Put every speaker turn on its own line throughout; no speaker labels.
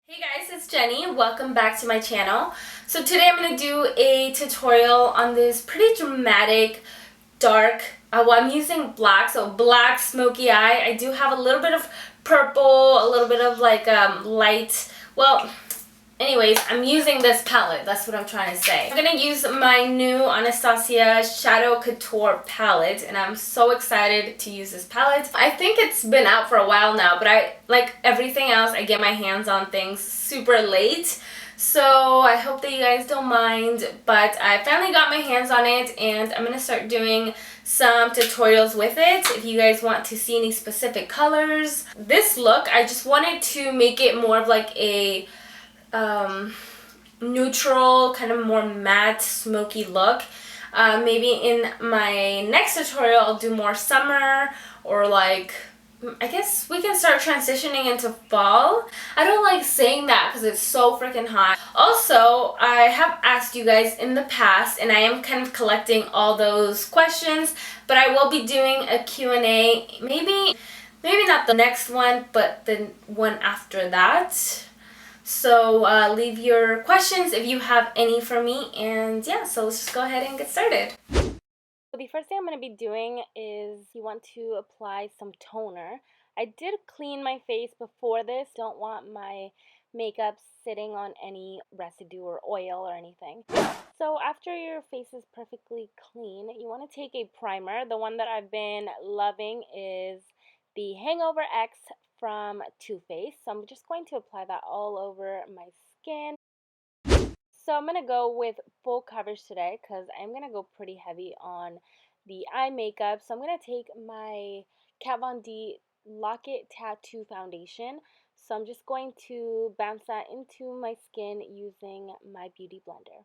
Hey guys, it's Jenny. Welcome back to my channel. So today I'm going to do a tutorial on this pretty dramatic, dark, well, I'm using black, so black smoky eye. I do have a little bit of purple, a little bit of like light, well, anyways, I'm using this palette. That's what I'm trying to say. I'm going to use my new Anastasia Shadow Couture palette, and I'm so excited to use this palette. I think it's been out for a while now, but like everything else, I get my hands on things super late. So I hope that you guys don't mind, but I finally got my hands on it, and I'm going to start doing some tutorials with it if you guys want to see any specific colors. This look, I just wanted to make it more of like a neutral, kind of more matte, smoky look. Maybe in my next tutorial I'll do more summer, or like, I guess we can start transitioning into fall. I don't like saying that because it's so freaking hot. Also, I have asked you guys in the past, and I am kind of collecting all those questions, but I will be doing a Q&A, maybe not the next one, but the one after that. So leave your questions if you have any for me, and yeah, so let's just go ahead and get started. So the first thing I'm going to be doing is you want to apply some toner. I did clean my face before this. Don't want my makeup sitting on any residue or oil or anything. So after your face is perfectly clean, you want to take a primer. The one that I've been loving is the Hangover X from Too Faced. So I'm just going to apply that all over my skin. So I'm going to go with full coverage today because I'm going to go pretty heavy on the eye makeup. So I'm going to take my Kat Von D Lock It Tattoo Foundation. So I'm just going to bounce that into my skin using my Beauty Blender.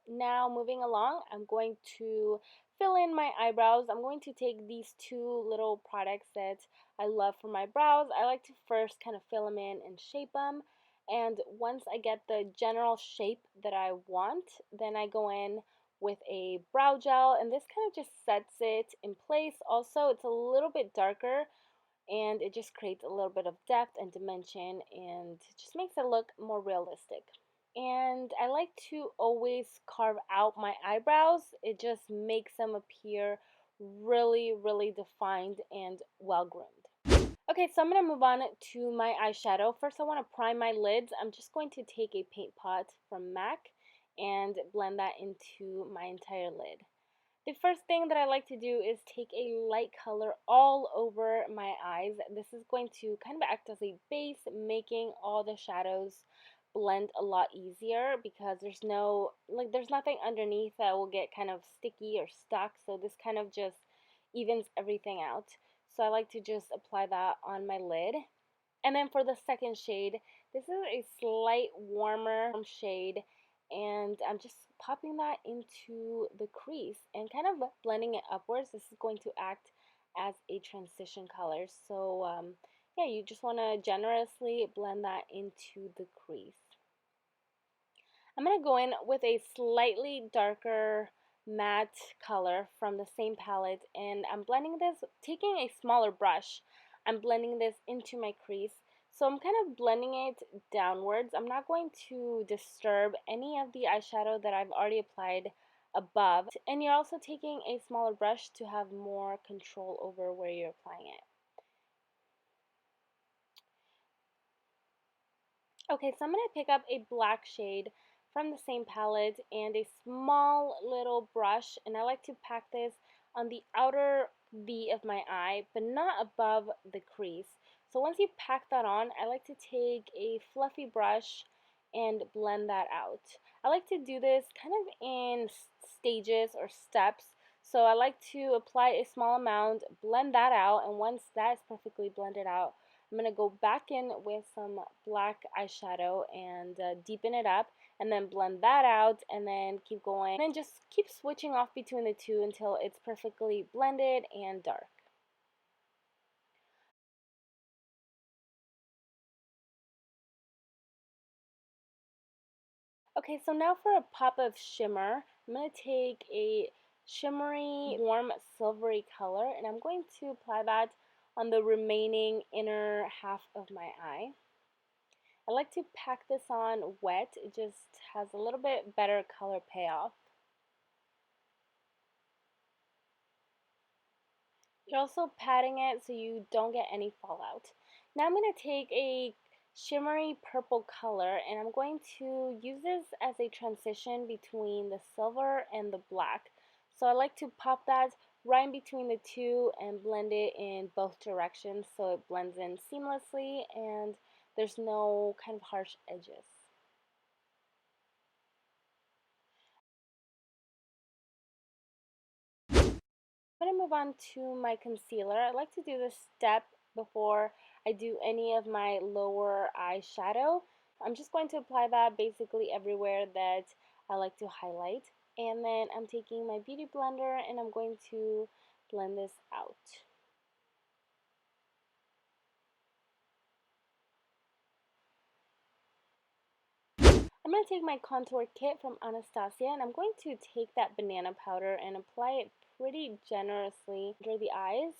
Now moving along, I'm going to fill in my eyebrows. I'm going to take these two little products that I love for my brows. I like to first kind of fill them in and shape them. And once I get the general shape that I want, then I go in with a brow gel, and this kind of just sets it in place. Also, it's a little bit darker, and it just creates a little bit of depth and dimension, and just makes it look more realistic. And I like to always carve out my eyebrows. It just makes them appear really defined and well groomed. Okay, so I'm going to move on to my eyeshadow. First, I want to prime my lids. I'm just going to take a paint pot from MAC and blend that into my entire lid. The first thing that I like to do is take a light color all over my eyes. This is going to kind of act as a base, making all the shadows blend a lot easier because there's nothing underneath that will get kind of sticky or stuck. So this kind of just evens everything out. So I like to just apply that on my lid. And then for the second shade, this is a slight warmer shade, and I'm just popping that into the crease and kind of blending it upwards. This is going to act as a transition color. So yeah, you just want to generously blend that into the crease. I'm going to go in with a slightly darker matte color from the same palette, and I'm blending this, taking a smaller brush, I'm blending this into my crease. So I'm kind of blending it downwards. I'm not going to disturb any of the eyeshadow that I've already applied above. And you're also taking a smaller brush to have more control over where you're applying it. Okay, so I'm going to pick up a black shade from the same palette and a small little brush, and I like to pack this on the outer V of my eye, but not above the crease. So once you pack that on, I like to take a fluffy brush and blend that out. I like to do this kind of in stages or steps. So I like to apply a small amount, blend that out, and once that is perfectly blended out, I'm going to go back in with some black eyeshadow and deepen it up, and then blend that out, and then keep going, and just keep switching off between the two until it's perfectly blended and dark. Okay, so now for a pop of shimmer, I'm going to take a shimmery, warm, silvery color, and I'm going to apply that on the remaining inner half of my eye. I like to pack this on wet. It just has a little bit better color payoff. You're also patting it so you don't get any fallout. Now I'm going to take a shimmery purple color and I'm going to use this as a transition between the silver and the black. So I like to pop that right in between the two and blend it in both directions so it blends in seamlessly and there's no kind of harsh edges. I'm going to move on to my concealer. I like to do this step before I do any of my lower eyeshadow. I'm just going to apply that basically everywhere that I like to highlight. And then I'm taking my beauty blender and I'm going to blend this out. I'm going to take my contour kit from Anastasia and I'm going to take that banana powder and apply it pretty generously under the eyes.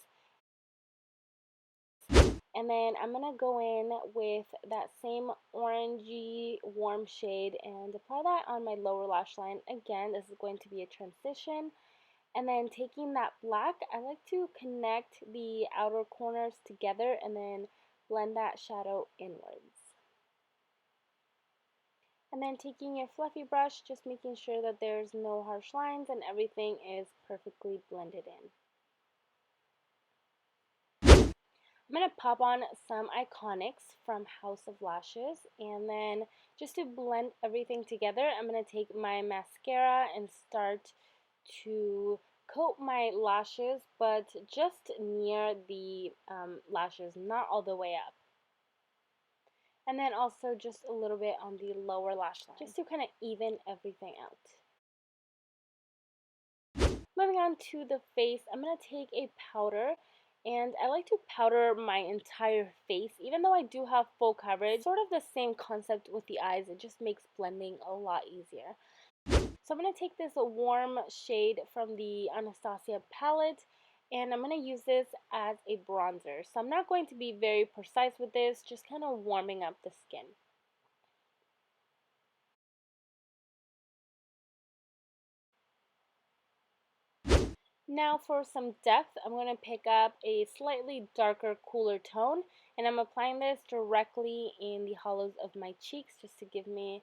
And then I'm going to go in with that same orangey warm shade and apply that on my lower lash line. Again, this is going to be a transition. And then taking that black, I like to connect the outer corners together and then blend that shadow inwards. And then taking your fluffy brush, just making sure that there's no harsh lines and everything is perfectly blended in. I'm going to pop on some Iconics from House of Lashes, and then just to blend everything together, I'm going to take my mascara and start to coat my lashes, but just near the lashes, not all the way up. And then also just a little bit on the lower lash line, just to kind of even everything out. Moving on to the face, I'm going to take a powder and I like to powder my entire face. Even though I do have full coverage, sort of the same concept with the eyes, it just makes blending a lot easier. So I'm going to take this warm shade from the Anastasia palette and I'm going to use this as a bronzer. So I'm not going to be very precise with this, just kind of warming up the skin. Now for some depth, I'm going to pick up a slightly darker, cooler tone, and I'm applying this directly in the hollows of my cheeks just to give me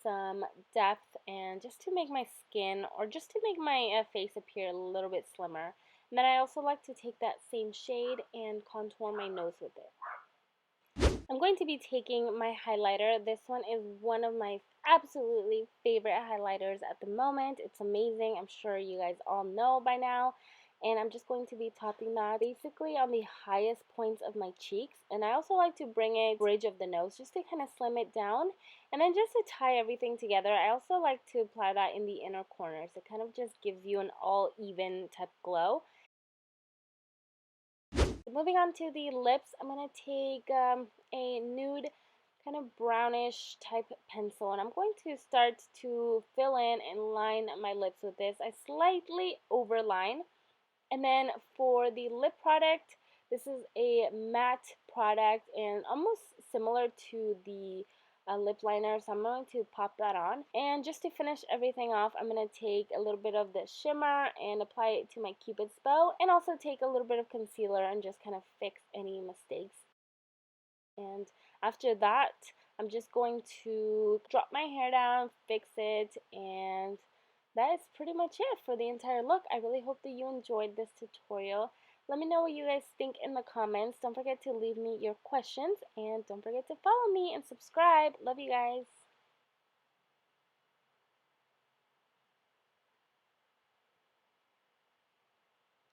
some depth and just to make my skin, or just to make my face appear a little bit slimmer. And then I also like to take that same shade and contour my nose with it. I'm going to be taking my highlighter. This one is one of my absolutely favorite highlighters at the moment. It's amazing. I'm sure you guys all know by now. And I'm just going to be topping that basically on the highest points of my cheeks. And I also like to bring a bridge of the nose just to kind of slim it down. And then just to tie everything together, I also like to apply that in the inner corners. It kind of just gives you an all even type glow. Moving on to the lips, I'm going to take a nude kind of brownish type pencil and I'm going to start to fill in and line my lips with this. I slightly overline. And then for the lip product, this is a matte product and almost similar to the lip liner, so I'm going to pop that on. And just to finish everything off, I'm going to take a little bit of the shimmer and apply it to my Cupid's bow, and also take a little bit of concealer and just kind of fix any mistakes. And after that, I'm just going to drop my hair down, fix it, and that is pretty much it for the entire look. I really hope that you enjoyed this tutorial. Let me know what you guys think in the comments. Don't forget to leave me your questions, and don't forget to follow me and subscribe. Love you guys.